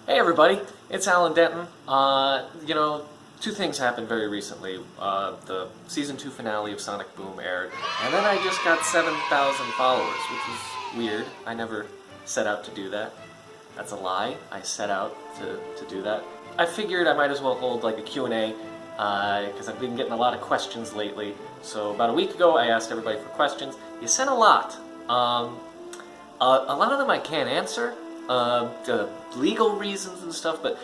Hey everybody, it's Alan Denton. Two things happened very recently. The season 2 finale of Sonic Boom aired, and then I just got 7,000 followers, which was weird. I never set out to do that. That's a lie. I set out to do that. I figured I might as well hold like a Q&A, because I've been getting a lot of questions lately. So about a week ago I asked everybody for questions. You sent a lot. A lot of them I can't answer. The legal reasons and stuff, but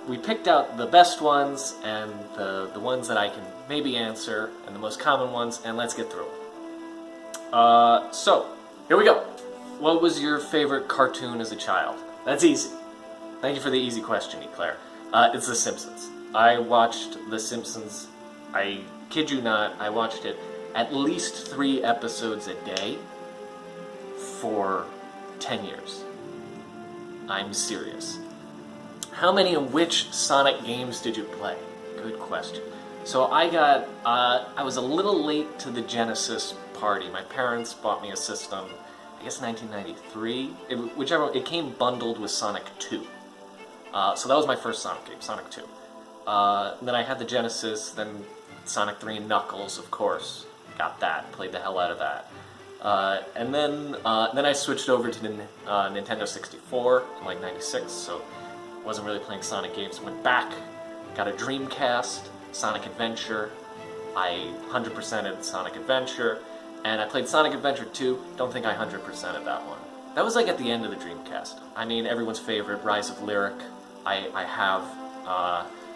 we picked out the best ones and the ones that I can maybe answer and the most common ones, and let's get through them. So here we go. What was your favorite cartoon as a child? That's easy. Thank you for the easy question, Eclair. It's The Simpsons. I watched The Simpsons, I kid you not, I watched it at least 3 episodes a day for 10 years. I'm serious. How many and which Sonic games did you play? Good question. So I was a little late to the Genesis party. My parents bought me a system, I guess 1993. It came bundled with Sonic 2. So that was my first Sonic game, Sonic 2. Then I had the Genesis, then Sonic 3 and Knuckles, of course. Got that, played the hell out of that. And then I switched over to the Nintendo 64 in like 96, so wasn't really playing Sonic games. Went back, got a Dreamcast, Sonic Adventure. I 100%ed Sonic Adventure, and I played Sonic Adventure 2. Don't think I 100%ed that one. That was like at the end of the Dreamcast. I mean, everyone's favorite, Rise of Lyric. I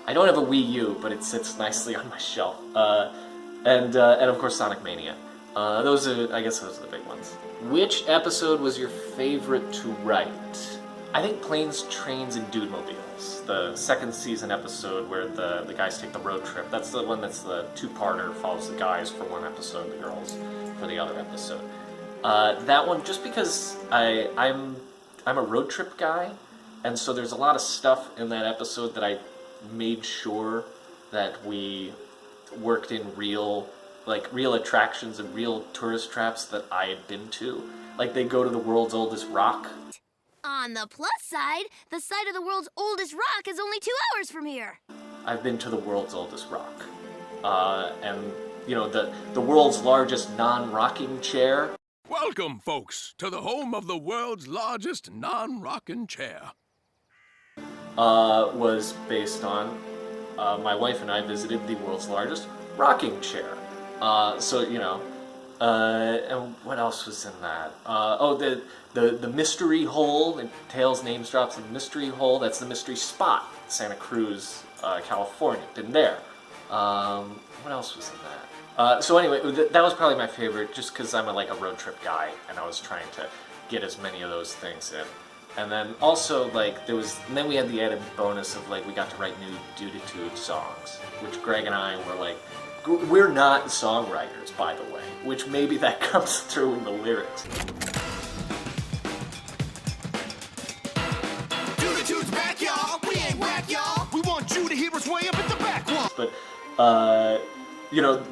don't have a Wii U, but it sits nicely on my shelf. And of course Sonic Mania. I guess those are the big ones. Which episode was your favorite to write? I think Planes, Trains, and Dudemobiles. The second season episode where the guys take the road trip. That's the one that's the 2-parter, follows the guys for one episode, the girls for the other episode. That one, just because I'm a road trip guy, and so there's a lot of stuff in that episode that I made sure that we worked in real attractions and real tourist traps that I had been to. Like, they go to the world's oldest rock. On the plus side, the site of the world's oldest rock is only 2 hours from here. I've been to the world's oldest rock. And, you know, the world's largest non-rocking chair. Welcome, folks, to the home of the world's largest non-rocking chair. Was based on, my wife and I visited the world's largest rocking chair. And what else was in that? The mystery hole, Tails names drops in Mystery Hole, that's the mystery spot, Santa Cruz, California, been there. What else was in that? So anyway, that was probably my favorite, just because I'm a road trip guy, and I was trying to get as many of those things in. And then also, then we had the added bonus of, we got to write new Duditude songs, which Greg and I were we're not songwriters, by the way, which maybe that comes through in the lyrics. Duditude's back, y'all! We ain't whack, y'all! We want you to hear us way up at the back wall! But,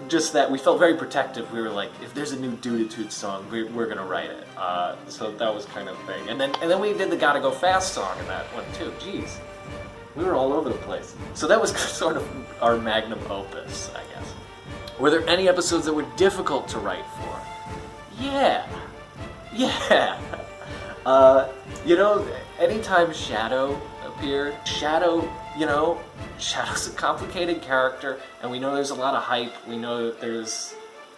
just that we felt very protective. We were like, if there's a new Duditude song, we're gonna write it. So that was kind of a thing. And then we did the Gotta Go Fast song in that one too. Jeez. We were all over the place. So that was sort of our magnum opus, I guess. Were there any episodes that were difficult to write for? Yeah. Anytime Shadow appeared, Shadow's a complicated character, and we know there's a lot of hype, we know that there's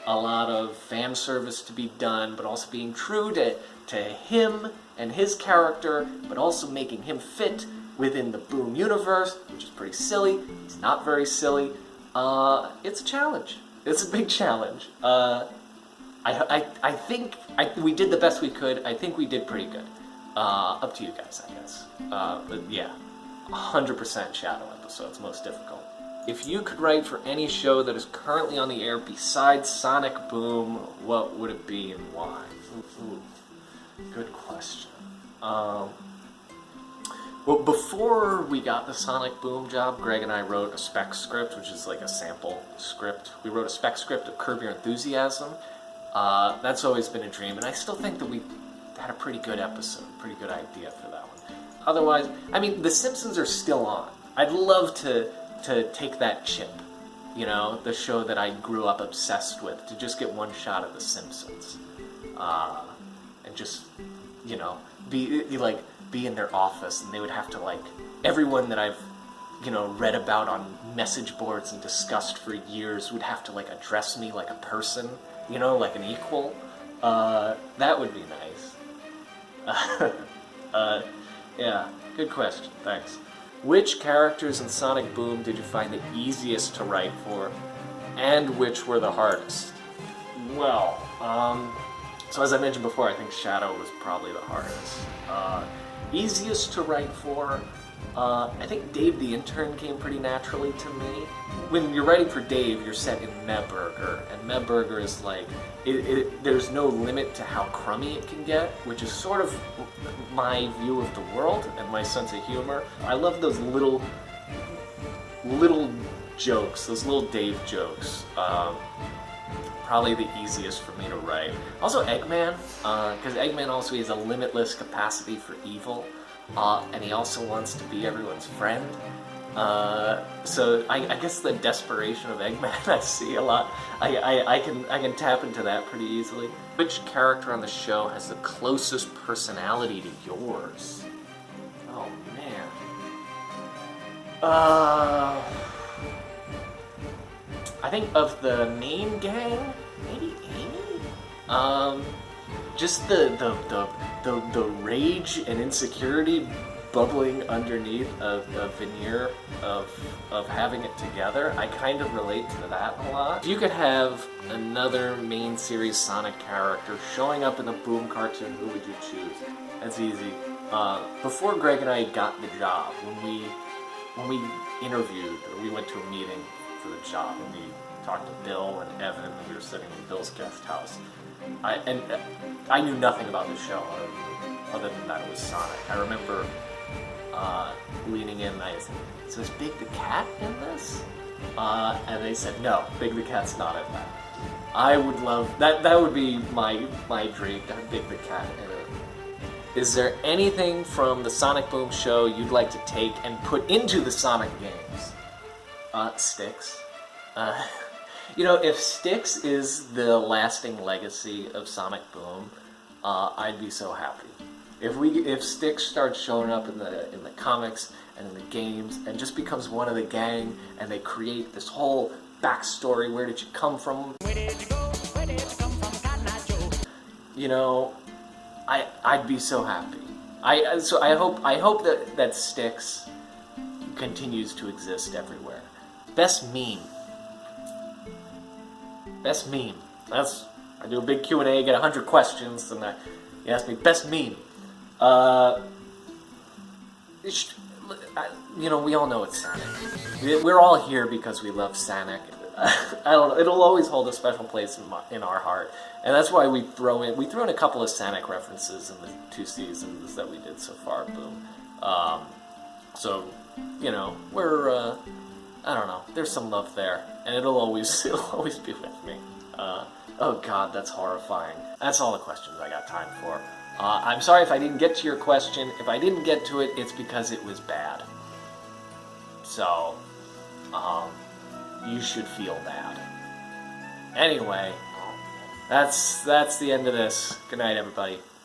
a lot of fan service to be done, but also being true to him and his character, but also making him fit within the Boom universe, which is pretty silly. It's not very silly. It's a challenge. It's a big challenge. I think we did the best we could. I think we did pretty good. Up to you guys, I guess. But yeah, 100% Shadow episodes, most difficult. If you could write for any show that is currently on the air besides Sonic Boom, what would it be and why? Ooh. Good question. Well, before we got the Sonic Boom job, Greg and I wrote a spec script, which is like a sample script. We wrote a spec script of Curb Your Enthusiasm. That's always been a dream, and I still think that we had a pretty good episode, pretty good idea for that one. otherwise, I mean, The Simpsons are still on. I'd love to take that chip, you know, the show that I grew up obsessed with, to just get one shot at The Simpsons, and just, you know, be in their office, and they would have to, like, everyone that I've, you know, read about on message boards and discussed for years would have to, like, address me like a person, you know, like an equal. That would be nice. Yeah, good question, thanks. Which characters in Sonic Boom did you find the easiest to write for, and which were the hardest? Well, so as I mentioned before, I think Shadow was probably the hardest. Easiest to write for, I think Dave the Intern came pretty naturally to me. When you're writing for Dave, you're set in Mebburger, and Mebburger is like, there's no limit to how crummy it can get, which is sort of my view of the world and my sense of humor. I love those little jokes, those little Dave jokes. Probably the easiest for me to write. Also Eggman, because Eggman also has a limitless capacity for evil, and he also wants to be everyone's friend. So I guess the desperation of Eggman I see a lot. I can tap into that pretty easily. Which character on the show has the closest personality to yours? Oh man. I think of the main gang, maybe Amy. Just the rage and insecurity bubbling underneath a veneer of having it together. I kind of relate to that a lot. If you could have another main series Sonic character showing up in the Boom cartoon, who would you choose? That's easy. Before Greg and I got the job, when we interviewed, or we went to a meeting for the job, and we talked to Bill and Evan, and we were sitting in Bill's guest house. I knew nothing about the show other than that it was Sonic. I remember leaning in and I said, so is Big the Cat in this? And they said, no, Big the Cat's not in that. I would love, that would be my dream, to have Big the Cat in it. Is there anything from the Sonic Boom show you'd like to take and put into the Sonic games? Sticks. You know, if Sticks is the lasting legacy of Sonic Boom, I'd be so happy. If Sticks starts showing up in the comics and in the games and just becomes one of the gang, and they create this whole backstory, where did you come from? Where did you go? Where did you come from, Cotton Eye Joe? You know, I'd be so happy. I hope that Sticks continues to exist everywhere. Best meme. Best meme. I do a big Q&A, get 100 questions, and you ask me best meme. You know, we all know it's Sonic. We're all here because we love Sonic. I don't know, it'll always hold a special place in our heart, and that's why we throw in a couple of Sonic references in the 2 seasons that we did so far. Boom. So, you know, we're I don't know. There's some love there, and it'll always be with me. Oh God, that's horrifying. That's all the questions I got time for. I'm sorry if I didn't get to your question. If I didn't get to it, it's because it was bad. So, you should feel bad. Anyway, that's the end of this. Good night, everybody.